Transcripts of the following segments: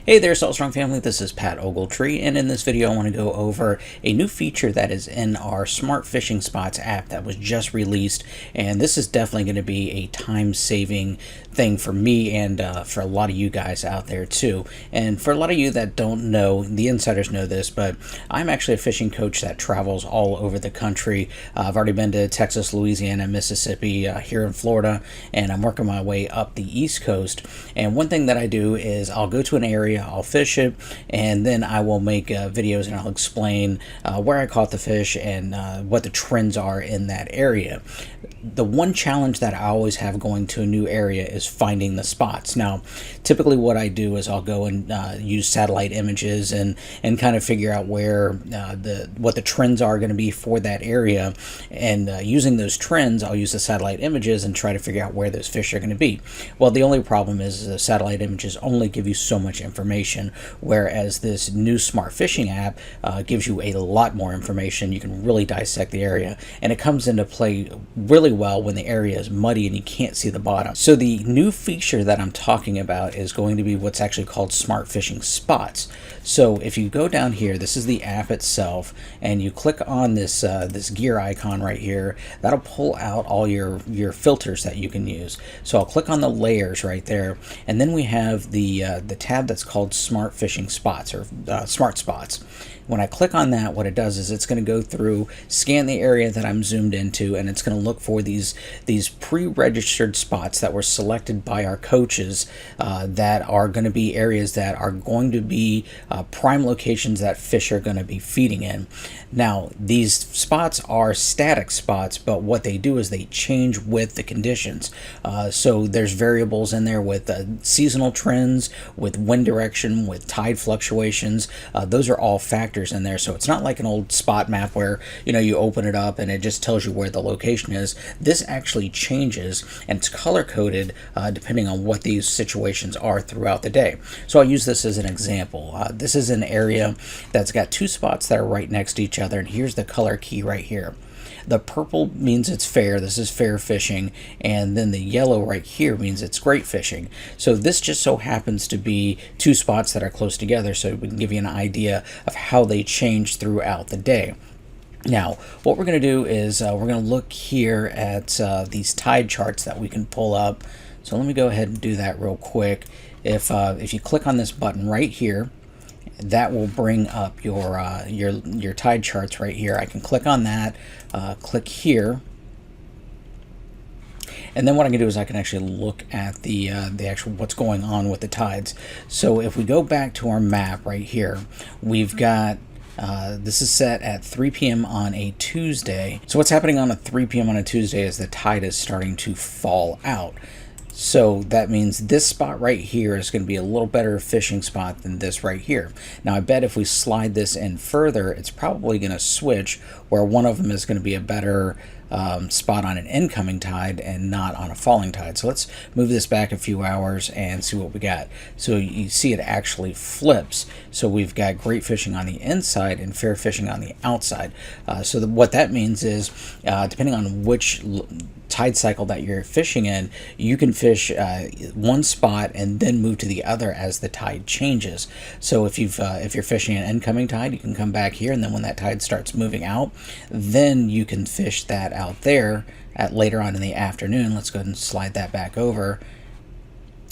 Hey there, Salt Strong family. This is Pat Ogletree, and in this video, I want to go over a new feature that is in our Smart Fishing Spots app that was just released. And this is definitely going to be a time-saving thing for me and for a lot of you guys out there too. And for a lot of you that don't know, the insiders know this, but I'm actually a fishing coach that travels all over the country. I've already been to Texas, Louisiana, Mississippi, here in Florida, and I'm working my way up the East Coast. And one thing that I do is I'll go to an area, I'll fish it, and then I will make videos and I'll explain where I caught the fish and what the trends are in that area. The one challenge that I always have going to a new area is finding the spots. Now, typically what I do is I'll go and use satellite images and kind of figure out where what the trends are going to be for that area. And using those trends, I'll use the satellite images and try to figure out where those fish are going to be. Well, the only problem is the satellite images only give you so much information, whereas this new Smart Fishing app gives you a lot more information. You can really dissect the area, and it comes into play really well when the area is muddy and you can't see the bottom. So the new feature that I'm talking about is going to be what's actually called Smart Fishing Spots. So if you go down here, this is the app itself, and you click on this this gear icon right here, that'll pull out all your filters that you can use. So I'll click on the layers right there, and then we have the tab that's called Smart Fishing Spots, or Smart Spots. When I click on that, what it does is it's going to go through, scan the area that I'm zoomed into, and it's going to look for these pre-registered spots that were selected by our coaches that are going to be areas that are going to be prime locations that fish are going to be feeding in. Now, these spots are static spots, but what they do is they change with the conditions. So there's variables in there with seasonal trends, with wind direction, with tide fluctuations. Those are all factors in there. So it's not like an old spot map where you open it up and it just tells you where the location is. This actually changes, and it's color coded depending on what these situations are throughout the day. So I'll use this as an example. This is an area that's got two spots that are right next to each other, and here's the color key right here. The purple means it's fair. This is fair fishing. And then the yellow right here means it's great fishing. So this just so happens to be two spots that are close together, so we can give you an idea of how they change throughout the day. Now, what we're going to do is we're going to look here at these tide charts that we can pull up. So let me go ahead and do that real quick. If you click on this button right here, that will bring up your tide charts right here. I can click on that, click here, and then what I can do is I can actually look at the actual what's going on with the tides. So if we go back to our map right here, we've got this is set at 3 p.m. on a Tuesday. So what's happening on a 3 p.m. on a Tuesday is the tide is starting to fall out. So that means this spot right here is going to be a little better fishing spot than this right here. Now I bet if we slide this in further, it's probably going to switch, where one of them is going to be a better spot on an incoming tide and not on a falling tide. So let's move this back a few hours and see what we got. So you see it actually flips. So we've got great fishing on the inside and fair fishing on the outside. What that means is depending on which tide cycle that you're fishing in, you can fish one spot and then move to the other as the tide changes. So if you're fishing an incoming tide, you can come back here, and then when that tide starts moving out, then you can fish that out there at later on in the afternoon. Let's go ahead and slide that back over,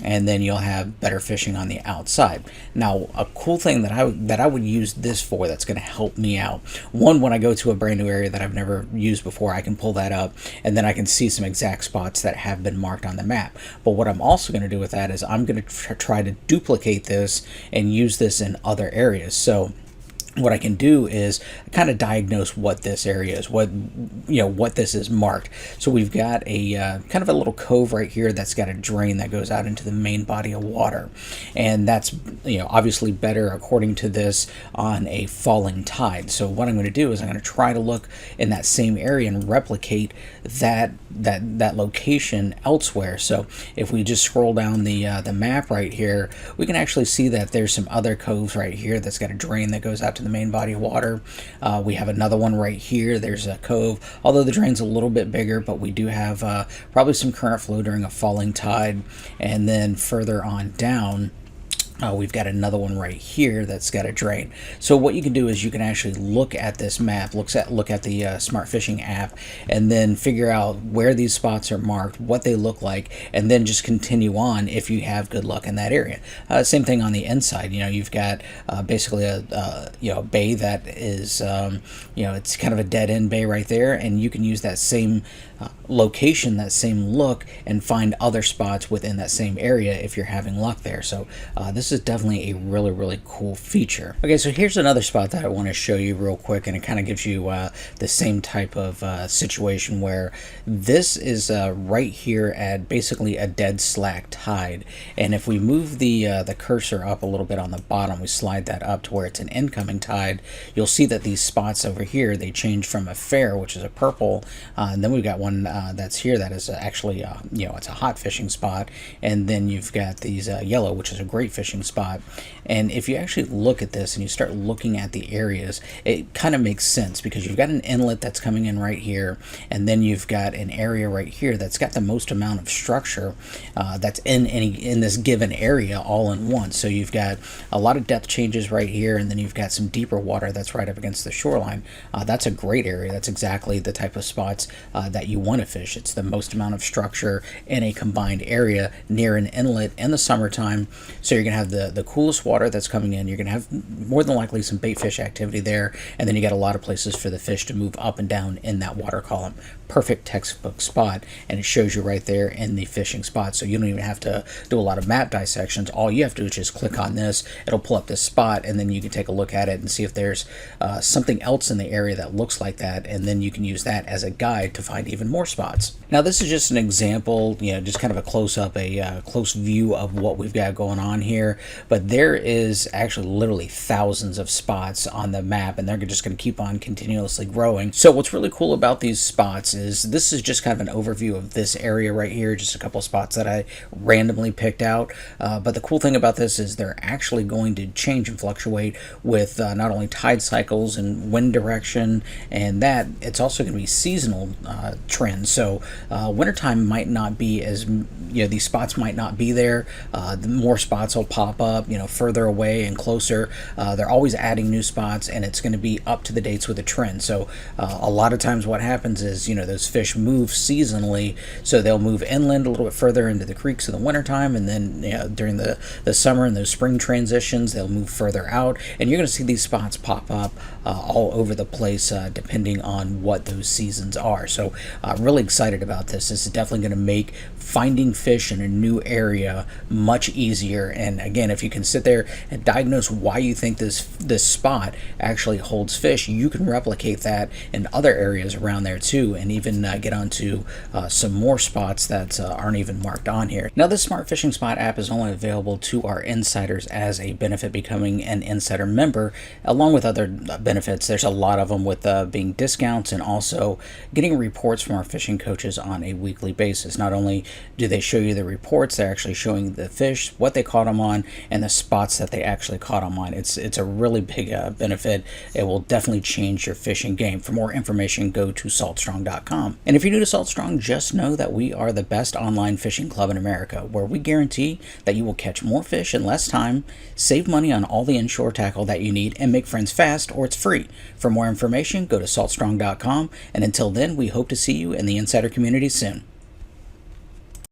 and then you'll have better fishing on the outside. Now, a cool thing that I would use this for, that's going to help me out. One, when I go to a brand new area that I've never used before, I can pull that up, and then I can see some exact spots that have been marked on the map. But what I'm also going to do with that is I'm going to try to duplicate this and use this in other areas. So what I can do is kind of diagnose what this area is, what this is marked. So we've got a kind of a little cove right here that's got a drain that goes out into the main body of water, and that's obviously better according to this on a falling tide. So what I'm going to do is I'm going to try to look in that same area and replicate that location elsewhere. So if we just scroll down the map right here, we can actually see that there's some other coves right here that's got a drain that goes out to the main body of water. We have another one right here. There's a cove, although the drain's a little bit bigger, but we do have probably some current flow during a falling tide. And then further on down, We've got another one right here that's got a drain. So what you can do is you can actually look at this map, look at the Smart Fishing app, and then figure out where these spots are marked, what they look like, and then just continue on if you have good luck in that area. Same thing on the inside. You've got basically a bay that is it's kind of a dead end bay right there, and you can use that same location, that same look, and find other spots within that same area if you're having luck there. So this is definitely a really cool feature. Okay, so here's another spot that I want to show you real quick, and it kind of gives you the same type of situation where this is right here at basically a dead slack tide, and if we move the cursor up a little bit on the bottom, we slide that up to where it's an incoming tide, you'll see that these spots over here, they change from a fair, which is a purple, and then we've got one that's here that is actually it's a hot fishing spot, and then you've got these yellow, which is a great fishing spot. And if you actually look at this and you start looking at the areas, it kind of makes sense, because you've got an inlet that's coming in right here, and then you've got an area right here that's got the most amount of structure that's in this given area all in one. So you've got a lot of depth changes right here, and then you've got some deeper water that's right up against the shoreline. That's a great area. That's exactly the type of spots that you want to fish. It's the most amount of structure in a combined area near an inlet in the summertime. So you're going to have the coolest water that's coming in. You're going to have more than likely some bait fish activity there, and then you got a lot of places for the fish to move up and down in that water column. Perfect textbook spot, and it shows you right there in the fishing spot, so you don't even have to do a lot of map dissections. All you have to do is just click on this, it'll pull up this spot, and then you can take a look at it and see if there's something else in the area that looks like that, and then you can use that as a guide to find even more spots. Now this is just an example, just kind of a close-up, a close view of what we've got going on here, but there is actually literally thousands of spots on the map, and they're just going to keep on continuously growing. So what's really cool about these spots is this is just kind of an overview of this area right here, just a couple spots that I randomly picked out, but the cool thing about this is they're actually going to change and fluctuate with not only tide cycles and wind direction, and that it's also going to be seasonal trends. So wintertime might not be as, these spots might not be there. The more spots will pop up, further away and closer. They're always adding new spots, and it's going to be up to the dates with the trend. So a lot of times what happens is, those fish move seasonally, so they'll move inland a little bit further into the creeks in the wintertime, and then during the summer and those spring transitions, they'll move further out, and you're going to see these spots pop up all over the place depending on what those seasons are. So really excited about this. This is definitely going to make finding fish in a new area much easier. And again, if you can sit there and diagnose why you think this spot actually holds fish, you can replicate that in other areas around there too, and even get onto some more spots that aren't even marked on here. Now this Smart Fishing Spot app is only available to our insiders as a benefit becoming an insider member, along with other benefits. There's a lot of them, with being discounts and also getting reports from our fishing coaches on a weekly basis. Not only do they show you the reports, they're actually showing the fish, what they caught them on, and the spots that they actually caught them on. It's a really big benefit. It will definitely change your fishing game. For more information, go to saltstrong.com. And if you're new to Salt Strong, just know that we are the best online fishing club in America, where we guarantee that you will catch more fish in less time, save money on all the inshore tackle that you need, and make friends fast, or it's free. For more information, go to saltstrong.com, and until then, we hope to see you in the insider community soon.